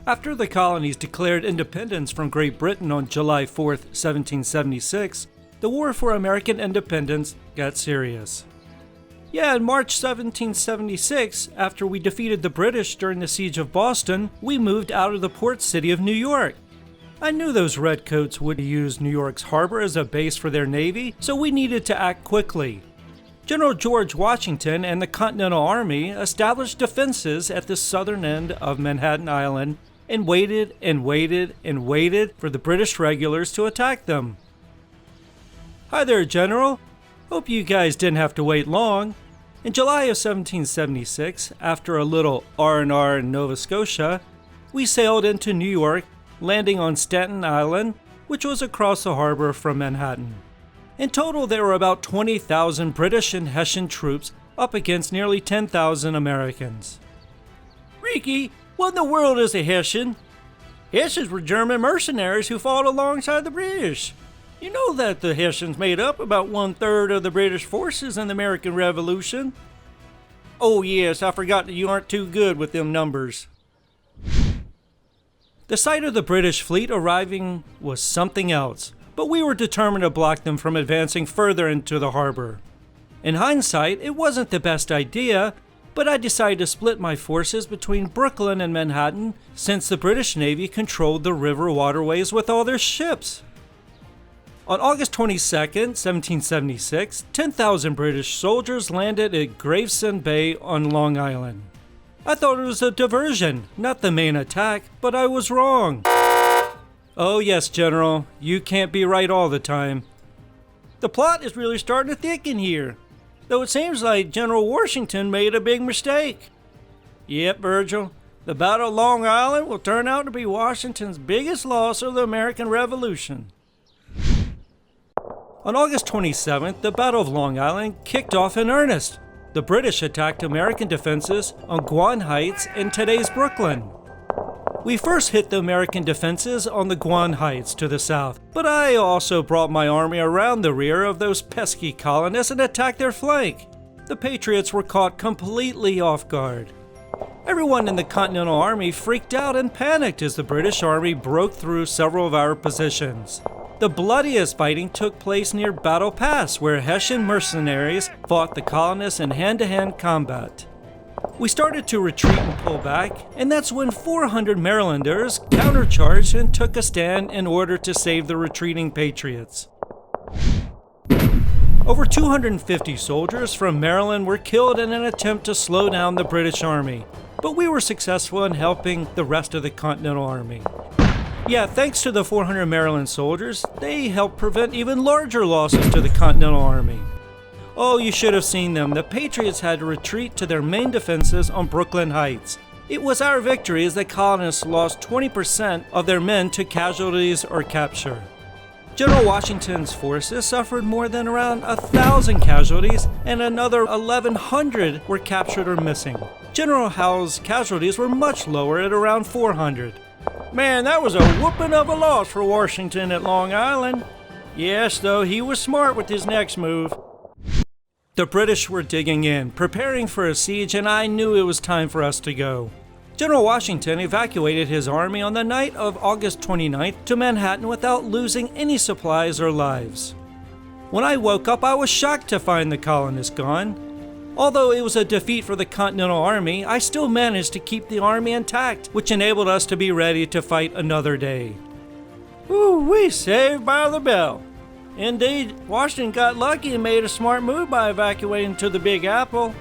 After the colonies declared independence from Great Britain on July 4, 1776, the war for American independence got serious. Yeah, in March 1776, after we defeated the British during the Siege of Boston, we moved out of the port city of New York. I knew those redcoats would use New York's harbor as a base for their navy, so we needed to act quickly. General George Washington and the Continental Army established defenses at the southern end of Manhattan Island and waited and waited and waited for the British regulars to attack them. Hi there, General. Hope you guys didn't have to wait long. In July of 1776, after a little R&R in Nova Scotia, we sailed into New York, landing on Staten Island, which was across the harbor from Manhattan. In total, there were about 20,000 British and Hessian troops up against nearly 10,000 Americans. Ricky, what in the world is a Hessian? Hessians were German mercenaries who fought alongside the British. You know that the Hessians made up about 1/3 of the British forces in the American Revolution. Oh yes, I forgot that you aren't too good with them numbers. The sight of the British fleet arriving was something else, but we were determined to block them from advancing further into the harbor. In hindsight, it wasn't the best idea, but I decided to split my forces between Brooklyn and Manhattan since the British Navy controlled the river waterways with all their ships. On August 22, 1776, 10,000 British soldiers landed at Gravesend Bay on Long Island. I thought it was a diversion, not the main attack, but I was wrong. Oh yes, General, you can't be right all the time. The plot is really starting to thicken here, though it seems like General Washington made a big mistake. Yep, Virgil, the Battle of Long Island will turn out to be Washington's biggest loss of the American Revolution. On August 27th, the Battle of Long Island kicked off in earnest. The British attacked American defenses on Guan Heights in today's Brooklyn. We first hit the American defenses on the Guan Heights to the south, but I also brought my army around the rear of those pesky colonists and attacked their flank. The Patriots were caught completely off guard. Everyone in the Continental Army freaked out and panicked as the British Army broke through several of our positions. The bloodiest fighting took place near Battle Pass, where Hessian mercenaries fought the colonists in hand-to-hand combat. We started to retreat and pull back, and that's when 400 Marylanders countercharged and took a stand in order to save the retreating Patriots. Over 250 soldiers from Maryland were killed in an attempt to slow down the British Army, but we were successful in helping the rest of the Continental Army. Yeah, thanks to the 400 Maryland soldiers, they helped prevent even larger losses to the Continental Army. Oh, you should have seen them. The Patriots had to retreat to their main defenses on Brooklyn Heights. It was our victory as the colonists lost 20% of their men to casualties or capture. General Washington's forces suffered more than around 1,000 casualties, and another 1,100 were captured or missing. General Howe's casualties were much lower at around 400. Man, that was a whooping of a loss for Washington at Long Island. Yes, though, he was smart with his next move. The British were digging in, preparing for a siege, and I knew it was time for us to go. General Washington evacuated his army on the night of August 29th to Manhattan without losing any supplies or lives. When I woke up, I was shocked to find the colonists gone. Although it was a defeat for the Continental Army, I still managed to keep the army intact, which enabled us to be ready to fight another day. Ooh-wee, saved by the bell. Indeed, Washington got lucky and made a smart move by evacuating to the Big Apple.